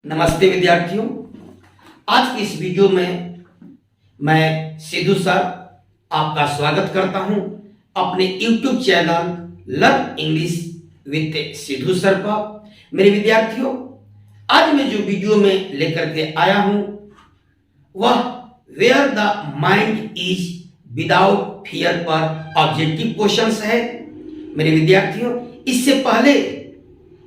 नमस्ते विद्यार्थियों। आज की इस वीडियो में मैं सिद्धू सर आपका स्वागत करता हूं अपने YouTube channel learn English with Sidhu sir पर। मेरे विद्यार्थियों, आज मैं जो वीडियो में लेकर के आया हूं वह where the mind is without fear पर ऑब्जेक्टिव क्वेश्चंस है। मेरे विद्यार्थियों, इससे पहले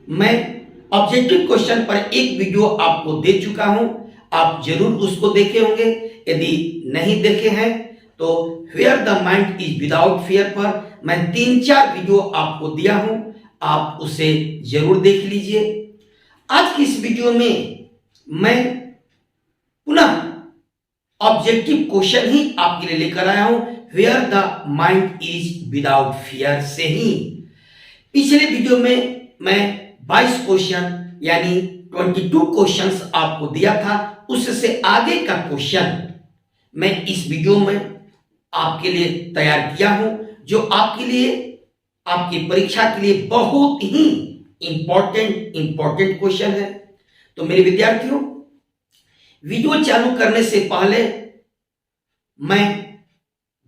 मैं ऑब्जेक्टिव क्वेश्चन पर एक वीडियो आपको दे चुका हूं, आप जरूर उसको देखे होंगे। यदि नहीं देखे हैं तो where the mind is without fear पर मैं 3-4 वीडियो आपको दिया हूं, आप उसे जरूर देख लीजिए। आज की इस वीडियो में मैं पुनः ऑब्जेक्टिव क्वेश्चन ही आपके लिए लेकर आया हूं, where the mind is without fear से ही। पिछले वीडियो में मैं 22 क्वेश्चन यानी 22 क्वेश्चंस आपको दिया था, उससे आगे का क्वेश्चन मैं इस वीडियो में आपके लिए तैयार किया हूं, जो आपके लिए आपकी परीक्षा के लिए बहुत ही इंपॉर्टेंट क्वेश्चन है। तो मेरे विद्यार्थियों, वीडियो चालू करने से पहले मैं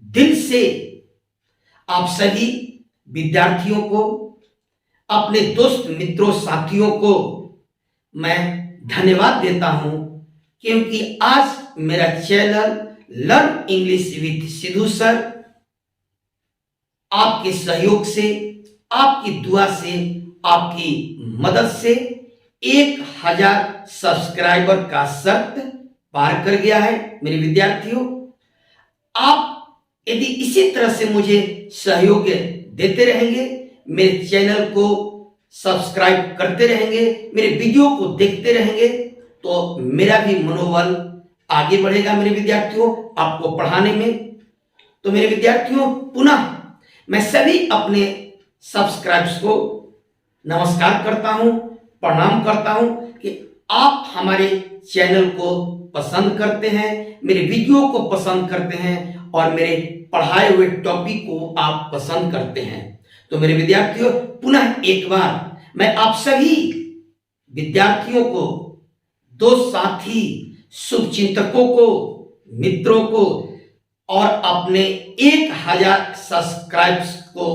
दिल से आप सभी विद्यार्थियों को, अपने दोस्त मित्रों साथियों को मैं धन्यवाद देता हूं, क्योंकि आज मेरा channel learn English with Sidhu sir आपके सहयोग से, आपकी दुआ से, आपकी मदद से 1000 सब्सक्राइबर का शर्त पार कर गया है। मेरे विद्यार्थियों, आप यदि इसी तरह से मुझे सहयोग देते रहेंगे, मेरे चैनल को सब्सक्राइब करते रहेंगे, मेरे वीडियो को देखते रहेंगे, तो मेरा भी मनोबल आगे बढ़ेगा मेरे विद्यार्थियों आपको पढ़ाने में। तो मेरे विद्यार्थियों, पुनः मैं सभी अपने सब्सक्राइबर्स को नमस्कार करता हूं, प्रणाम करता हूं कि आप हमारे चैनल को पसंद करते हैं, मेरे वीडियो को पसंद करते हैं और मेरे पढ़ाए हुए टॉपिक को आप पसंद करते हैं। तो मेरे विद्यार्थियों, पुनः एक बार मैं आप सभी विद्यार्थियों को, दोस्त साथी, शुभचिंतकों को, मित्रों को और अपने 1000 सब्सक्राइबर्स को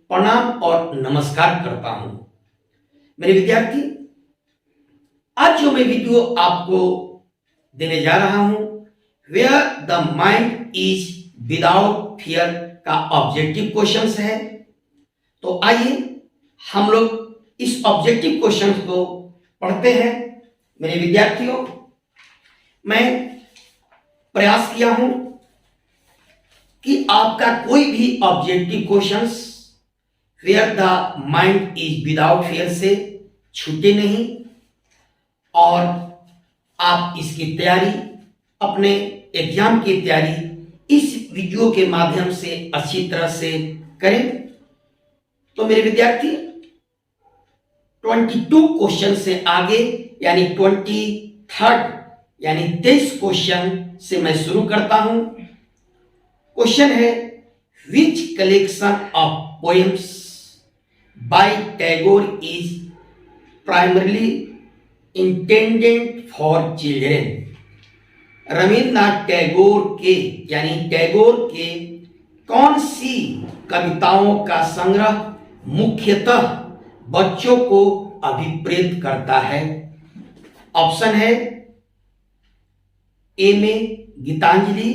प्रणाम और नमस्कार करता हूं। मेरे विद्यार्थी, आज जो मैं वीडियो आपको देने जा रहा हूं, where the mind is without fear का ऑब्जेक्टिव क्वेश्चंस है। तो आइए हम लोग इस ऑब्जेक्टिव क्वेश्चन को पढ़ते हैं। मेरे विद्यार्थियों, मैं प्रयास किया हूं कि आपका कोई भी objective questions where the mind is without fear से छूटे नहीं, और आप इसकी तैयारी, अपने एग्जाम की तैयारी इस वीडियो के माध्यम से अच्छी तरह से करें। तो मेरे विद्यार्थी, 22 क्वेश्चन से आगे यानी 23rd यानी 23 क्वेश्चन से मैं शुरू करता हूं। क्वेश्चन है, which collection of poems by Tagore is primarily intended for children. Rabindranath Tagore के यानी टैगोर के कौन सी कविताओं का संग्रह मुख्यतः बच्चों को अभिप्रेत करता है? ऑप्शन है, ए में गीतांजलि,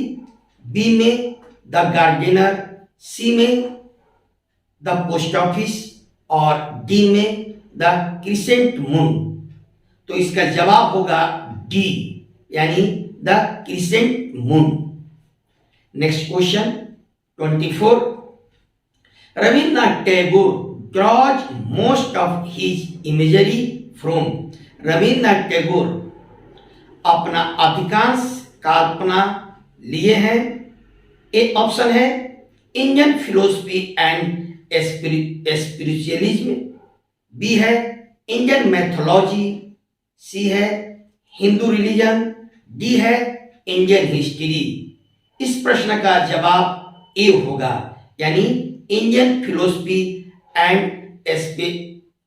बी में द गार्डनर, सी में द पोस्ट ऑफिस और डी में द क्रिसेंट मून। तो इसका जवाब होगा डी यानी the crescent moon. Next question 24, Rabindranath Tagore draws most of his imagery from। Rabindranath Tagore अपना अधिकांश कल्पना लिए हैं। ए ऑप्शन है, Indian philosophy and spiritualism, B है इंडियन मैथोलॉजी, सी है हिंदू रिलीजन, डी है इंडियन हिस्ट्री। इस प्रश्न का जवाब ए होगा, यानी इंडियन फिलोसफी एंड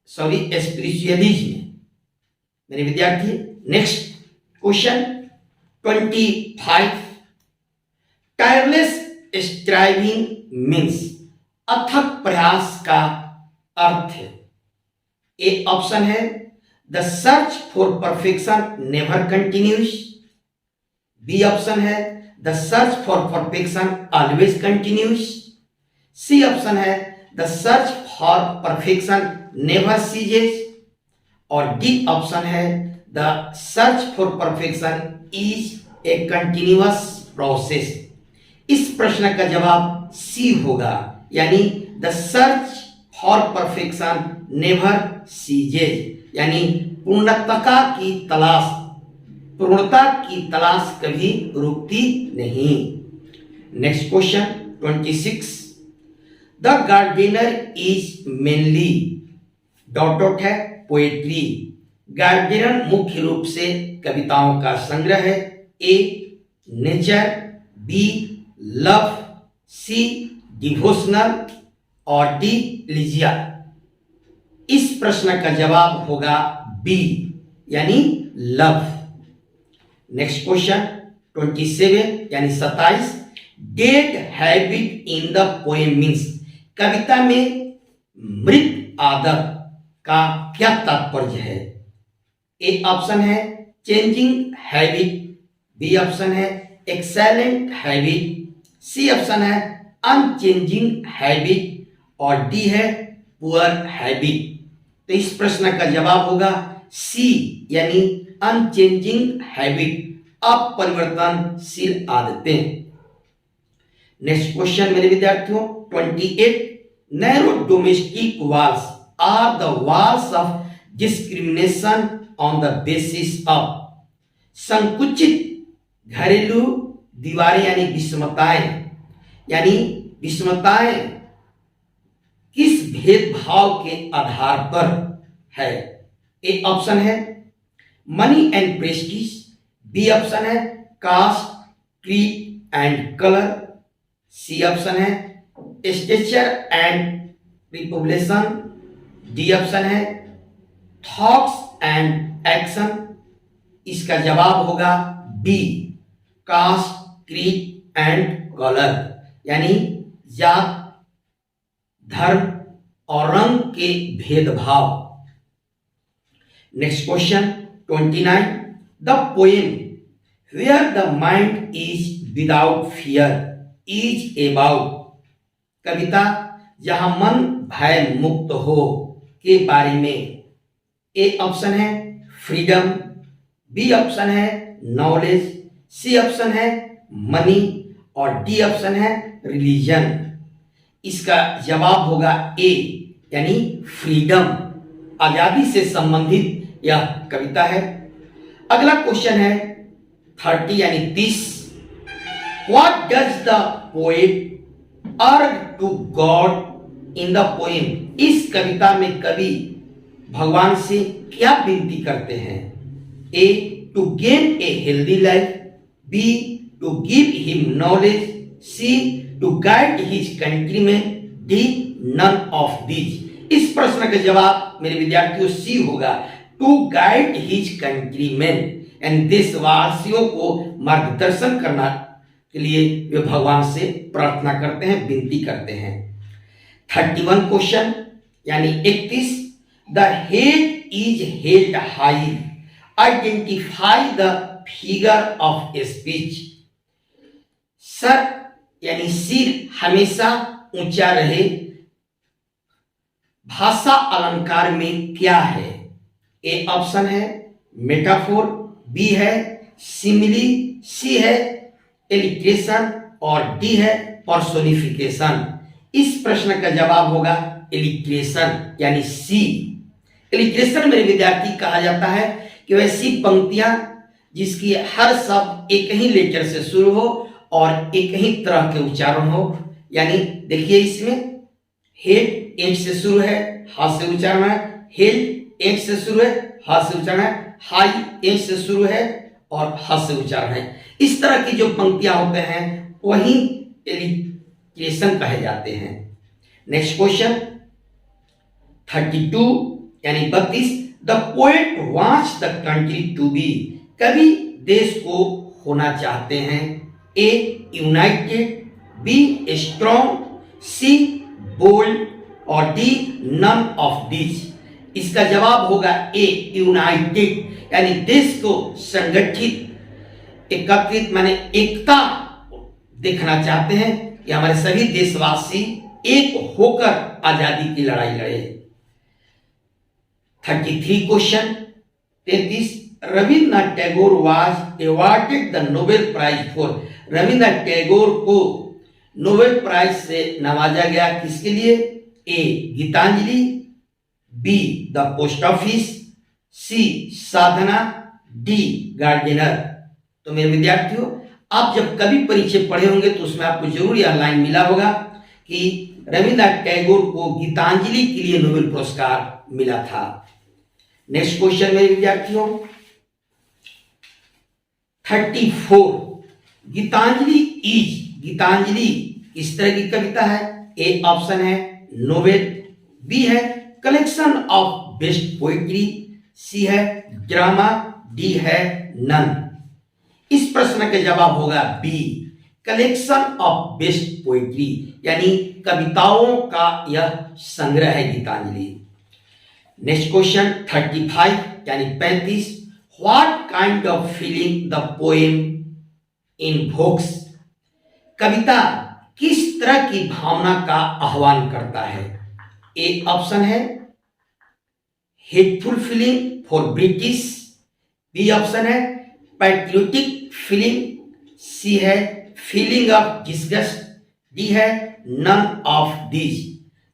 स्पिरिचुअलिज्म। मेरे विद्यार्थी, next question 25, tireless striving means अथक प्रयास का अर्थ है। ए ऑप्शन है the search for perfection never continues, B option है the search for perfection always continues, C option है the search for perfection never ceases, और डी ऑप्शन है the search for perfection is a continuous process. इस प्रश्न का जवाब C होगा, यानी the search for perfection never ceases, यानी पूर्णता की तलाश कभी रुकती नहीं। Next question 26, the gardener is mainly dot है पोएट्री। गार्डनर मुख्य रूप से कविताओं का संग्रह है। A nature, B love, C devotional, और डी लिजिया। इस प्रश्न का जवाब होगा बी, यानी लव। नेक्स्ट क्वेश्चन 27 यानी 27, dead habit in the poem means कविता में मृत आदत का क्या तात्पर्य है। ए ऑप्शन है चेंजिंग हैबिट, बी ऑप्शन है एक्सेलेंट हैबिट, सी ऑप्शन है अनचेंजिंग हैबिट, और डी है पुअर हैबिट। तो इस प्रश्न का जवाब होगा सी, यानी अनचेंजिंग हैबिट, अपरिवर्तनशील आदतें। नेक्स्ट क्वेश्चन मेरे विद्यार्थियों 28, narrow domestic walls are the walls of discrimination on the basis of. संकुचित घरेलू दीवारें यानी विषमताएं किस भेदभाव के आधार पर है। ए ऑप्शन है money and prestige, B option है caste, creed and colour, C option है stature and reputation, D option है थॉट्स एंड एक्शन। इसका जवाब होगा B, caste, creed and colour, यानी जात, धर्म और रंग के भेदभाव। Next question 29, the poem where the mind is without fear is about. कविता जहां मन भय मुक्त हो के बारे में। ए ऑप्शन है फ्रीडम, बी ऑप्शन है नॉलेज, सी ऑप्शन है मनी, और डी ऑप्शन है रिलीजन। इसका जवाब होगा ए, यानी फ्रीडम, आजादी से संबंधित यह कविता है। अगला क्वेश्चन है 30 यानी 30, what does the poet urge to God in the poem. इस कविता में कवि भगवान से क्या विनती करते हैं। A to gain a healthy life, B to give him knowledge, C to guide his countryman, D none of this. इस प्रश्न का जवाब मेरे विद्यार्थियों सी होगा, टू गाइड हिज कंट्रीमैन, यानी देशवासियों को मार्गदर्शन करना के लिए वे भगवान से प्रार्थना करते हैं, विनती करते हैं। 31 क्वेश्चन यानी 31, the head is held high, identify the figure of speech. Sir यानी सिर हमेशा ऊंचा रहे, भाषा अलंकार में क्या है। ए ऑप्शन है मेटाफोर, बी है सिमिली, सी है एलिट्रेशन, और डी है पर्सोनिफिकेशन। इस प्रश्न का जवाब होगा एलिट्रेशन, यानी सी। एलिट्रेशन मेरे विद्यार्थी कहा जाता है कि वैसी पंक्तियां जिसकी हर शब्द एक ही लेटर से शुरू हो और एक ही तरह के उच्चारण हो। यानी देखिए इसमें हेड एच से शुरू है, हाथ से उच्चारण है, हेड एच से शुरू है, हाथ से उच्चारण है, हाई एच से शुरू है और हाथ से उच्चारण है। इस तरह की जो पंक्तियां होते हैं वही एलिट्रेशन कहे जाते हैं। नेक्स्ट क्वेश्चन 32 यानी 32, the poet wants the country to be, कवि देश को होना चाहते हैं। A united, B strong, C bold और डी नन ऑफ दिस। इसका जवाब होगा ए यूनाइटेड, यानी देश को संगठित, एकत्रित माने एकता देखना चाहते हैं कि हमारे सभी देशवासी एक होकर आजादी की लड़ाई लड़े। 33 question 33, Rabindranath Tagore was awarded the Nobel prize for, Rabindranath Tagore को नोबेल प्राइज से नवाजा गया किसके लिए? A Gitanjali, B the post office, C Sadhana, D gardener. तो मेरे विद्यार्थियों, आप जब कभी परिचय पढ़े होंगे तो उसमें आपको जरूर यह लाइन मिला होगा कि रविन्द्रनाथ टैगोर को गीतांजलि के लिए नोबेल पुरस्कार मिला था। नेक्स्ट क्वेश्चन मेरे विद्यार्थियों 34, गीतांजलि इज, गीतांजलि किस तरह की कविता है? ए ऑप्शन है नोवेल, बी है कलेक्शन ऑफ बेस्ट पोइट्री, सी है ड्रामा, डी है नन। इस प्रश्न का जवाब होगा B collection of best poetry, यानी कविताओं का यह संग्रह है गीतांजलि। नेक्स्ट क्वेश्चन 35 यानी 35, what kind of feeling the poem invokes, कविता किस तरह की भावना का आह्वान करता है? ए ऑप्शन है hateful feeling for British, B option है पैट्रियोटिक फीलिंग, सी है फीलिंग ऑफ डिस्गस्ट, डी है नन ऑफ दिस।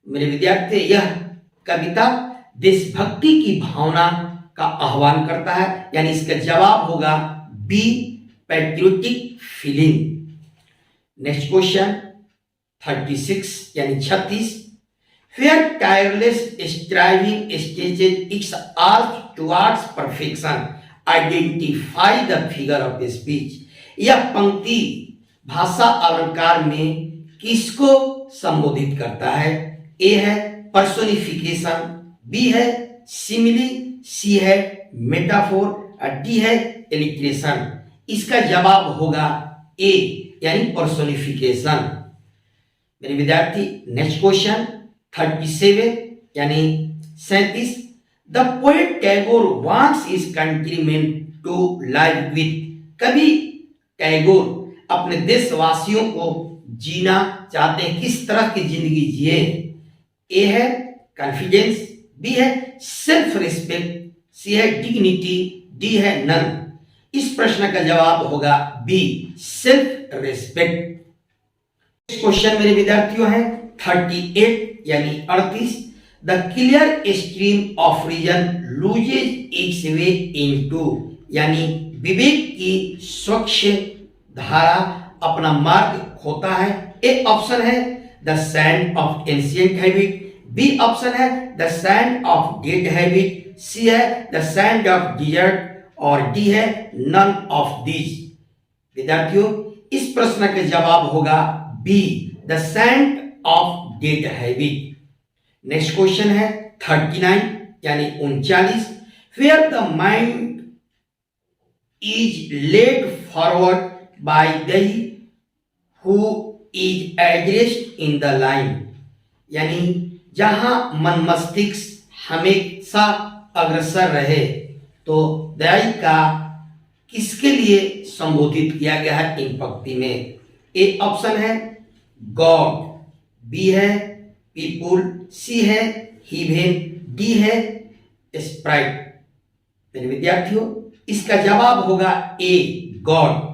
मेरे विद्यार्थी, यह कविता देशभक्ति की भावना का आह्वान करता है, यानी इसका जवाब होगा B patriotic feeling. Next question 36 यानी 36, where tireless striving stretches its arc towards perfection, identify the figure of speech. यह पंक्ति भाषा अलंकार में किसको संबोधित करता है? ए है पर्सोनिफिकेशन, बी है सिमिली, सी है मेटाफोर और डी है इलिट्रेशन। इसका जवाब होगा ए यानी पर्सोनिफिकेशन। मेरे विद्यार्थी, नेक्स्ट क्वेश्चन 37 यानी 37, the poet Tagore wants his countrymen to live with, कवि टैगोर अपने देशवासियों को जीना चाहते हैं, किस तरह की जिंदगी जिए? ए है कॉन्फिडेंस, बी है सेल्फ रिस्पेक्ट, सी है डिग्निटी, डी है नन। इस प्रश्न का जवाब होगा बी सेल्फ रिस्पेक्ट। क्वेश्चन मेरे विद्यार्थियों है 38 यानी 38, the clear stream of reason loses its way into, यानी विवेक की स्वच्छ धारा अपना मार्ग खोता है। ए ऑप्शन है the sand of ancient habit, B option है the sand of dead habit, C है द सैंड ऑफ डिजर्ट और डी है नन ऑफ दिस। विद्यार्थियों, इस प्रश्न का जवाब होगा B the sand of dead habit. Next question है 39 यानी 39, where the mind is led forward by the who is addressed in the line, यानी जहां मन मस्तिष्क हमेशा अग्रसर रहे, तो दयाई का किसके लिए संबोधित किया गया है इन पंक्ति में? ए ऑप्शन है गॉड, बी है पीपुल, सी है हीवेन, डी है स्प्राइट। मेरे विद्यार्थियों, इसका जवाब होगा ए गॉड,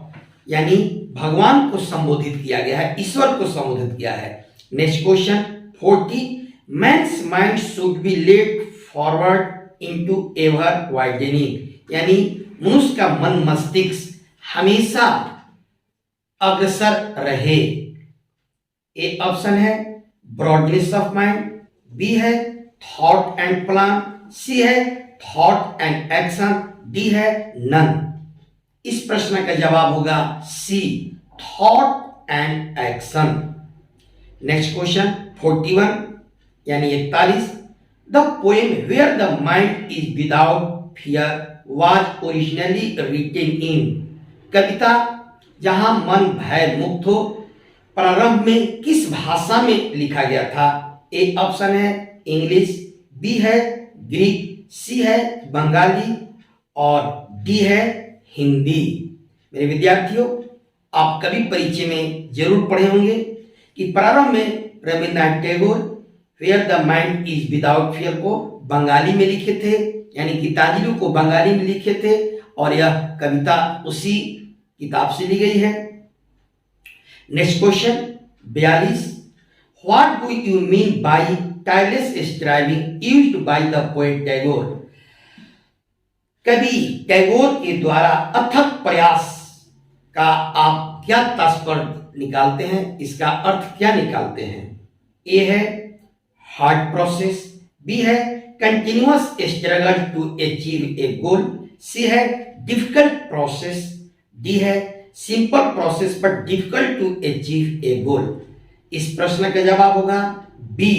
यानी भगवान को संबोधित किया गया है, ईश्वर को संबोधित किया है। Next question 40, man's mind should be led forward into ever widening, यानी मनुष्य का मन मस्तिष्क हमेशा अग्रसर रहे। ए ऑप्शन है ब्रॉडनेस ऑफ माइंड, बी है थॉट एंड प्लान, सी है थॉट एंड एक्शन, डी है नन। इस प्रश्न का जवाब होगा C thought and action. Next question 41 यानी 41, the poem where the mind is without fear was originally written in, कविता जहां मन भय मुक्त हो प्रारंभ में किस भाषा में लिखा गया था? ए ऑप्शन है इंग्लिश, बी है ग्रीक, सी है बंगाली और डी है हिंदी। मेरे विद्यार्थियों, आप कभी परीक्षा में जरूर पढ़े होंगे कि प्रारंभ में Rabindranath Tagore where the mind is without fear को बंगाली में लिखे थे, यानी गीतांजलि को बंगाली में लिखे थे और यह कविता उसी किताब से ली गई है। Next question 42, what do you mean by tireless striving used by the poet Tagore? कवि टैगोर के द्वारा अथक प्रयास का आप क्या तात्पर्य निकालते हैं, इसका अर्थ क्या निकालते हैं? ए है हार्ड प्रोसेस, बी है continuous struggle to achieve a goal, C है डिफिकल्ट प्रोसेस, डी है simple process but difficult to achieve a goal. इस प्रश्न का जवाब होगा बी,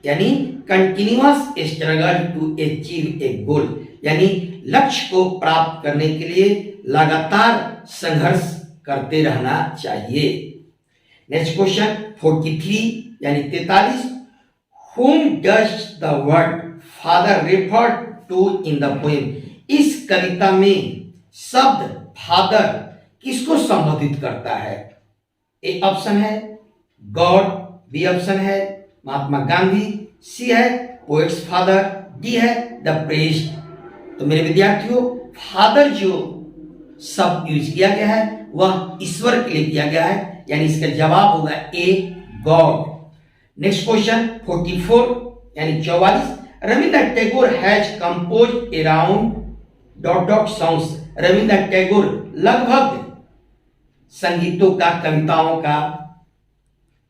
यानी continuous struggle to achieve a goal, यानी लक्ष्य को प्राप्त करने के लिए लगातार संघर्ष करते रहना चाहिए। नेक्स्ट क्वेश्चन 43 यानी 43, whom does the word father refer to in the poem? इस कविता में शब्द फादर किसको संबोधित करता है? ए ऑप्शन है गॉड, बी ऑप्शन है महात्मा गांधी, सी है पोएट्स फादर, डी है द प्रीस्ट। तो मेरे विद्यार्थियों, फादर जो शब्द यूज किया गया है वह ईश्वर के लिए किया गया है, यानी इसका जवाब होगा ए गॉड। नेक्स्ट क्वेश्चन 44 यानी 44, Rabindranath Tagore has compose around dot dot songs. Rabindranath Tagore लगभग संगीतों का कविताओं का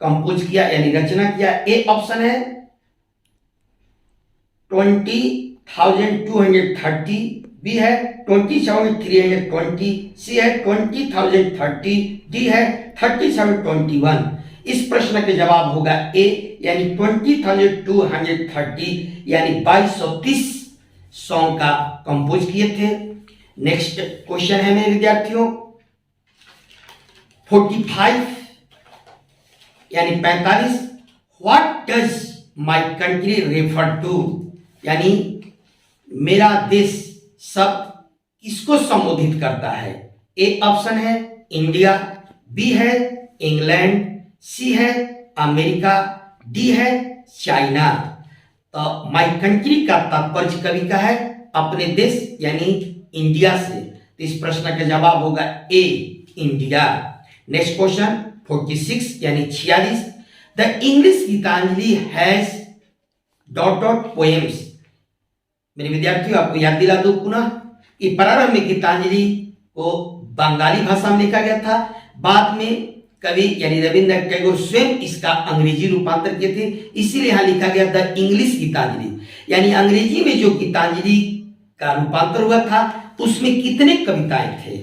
कंपोज किया यानी रचना किया। ए ऑप्शन है 20,230, बी है 20,320, सी है 20,030, डी है 3721। इस प्रश्न के जवाब होगा ए, यानी 20,230, यानी 2230 सॉन्ग का कंपोज किए थे। नेक्स्ट क्वेश्चन है मेरे विद्यार्थियों 45 यानी 45, what does my country refer to? यानी मेरा देश शब्द किसको संबोधित करता है? ए ऑप्शन है इंडिया, बी है इंग्लैंड, सी है अमेरिका, डी है चाइना। तो माई कंट्री का तात्पर्य कवि का है अपने देश यानी इंडिया से। तो इस प्रश्न का जवाब होगा ए इंडिया। नेक्स्ट क्वेश्चन 46 यानी 46, the English Gitanjali has dot dot poems. मेरे विद्यार्थियों, आपको याद दिला दो पुनः कि प्रारंभ में गीतांजलि को बंगाली भाषा में लिखा गया था, बाद में कवि यानी रविन्द्रनाथ टैगोर स्वयं इसका अंग्रेजी रूपांतर किए थे, इसीलिए यहां लिखा गया द इंग्लिश गीतांजलि। यानी अंग्रेजी में जो गीतांजलि का रूपांतर हुआ था उसमें कितने कविताएं थे?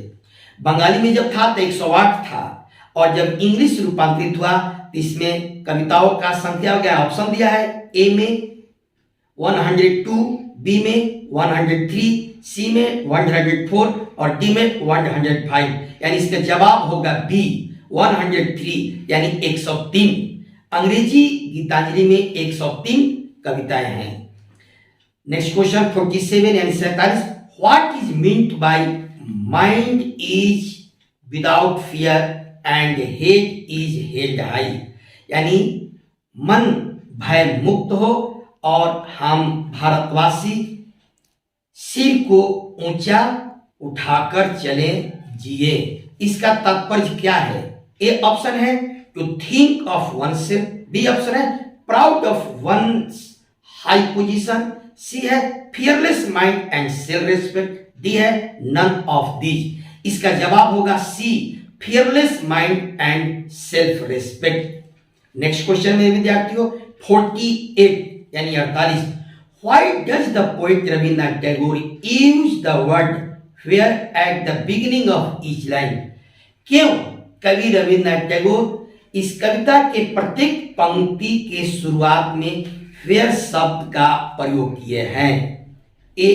बंगाली में जब था तो 108 था, और जब इंग्लिश रूपांतरित हुआ तो इसमें कविताओं का संख्या हो गया, ऑप्शन दिया है ए में 102, बी में 103, सी में 104 और डी में 105। यानी इसका जवाब होगा बी 103 यानी 103। अंग्रेजी गीतांजलि में 103 कविताएं हैं। नेक्स्ट क्वेश्चन 47 यानी 47, what is meant by mind is without fear and head is held high? यानी मन भय मुक्त हो और हम भारतवासी सिर को ऊंचा उठाकर चले जिए। इसका तात्पर्य क्या है? ए ऑप्शन है to think of oneself, B option है proud of one's high position, C है fearless mind and self respect, D है नन ऑफ दीज। इसका जवाब होगा C fearless mind and self respect. Next question में विद्यार्थियों 48 यानी 48, why does the poet Rabindranath Tagore use the word where at the beginning of each line? क्यों कवि रविन्द्रनाथ टैगोर इस कविता के प्रत्येक पंक्ति के शुरुआत में फेयर शब्द का प्रयोग किए हैं। ए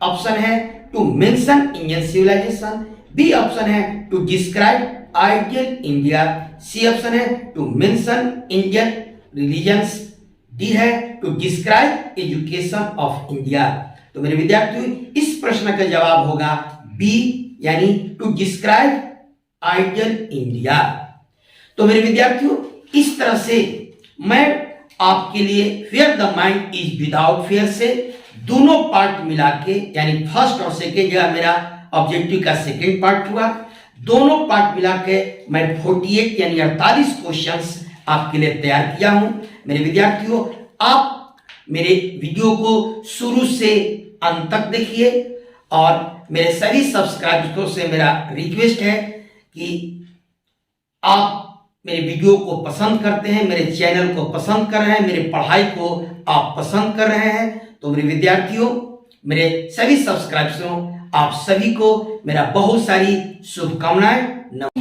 ऑप्शन है to mention Indian civilization, B option है to describe ideal India, C option है to mention Indian religions, D है to describe education of India. तो मेरे विद्यार्थियों इस प्रश्न का जवाब होगा बी यानी टू डिस्क्राइब आइडियल इंडिया। तो मेरे विद्यार्थियों इस तरह से मैं आपके लिए fair the mind is without fair से दोनों पार्ट मिला के यानी फर्स्ट और सेकेंड जगह मेरा ऑब्जेक्टिव का सेकेंड पार्ट हुआ, दोनों पार्ट मिला के मैं 48 यानी 48 क्वेश्चंस आपके लिए तैयार किया हूं। मेरे विद्यार्थियों आप मेरे वीडियो को शुरू से अंत तक देखिए और मेरे सभी सब्सक्राइबर्स से मेरा रिक्वेस्ट है कि आप मेरे वीडियो को पसंद करते हैं, मेरे चैनल को पसंद कर रहे हैं, मेरे पढ़ाई को आप पसंद कर रहे हैं। तो मेरे विद्यार्थियों मेरे सभी सब्सक्राइबर्स आप सभी को मेरा बहुत सारी शुभकामनाएं।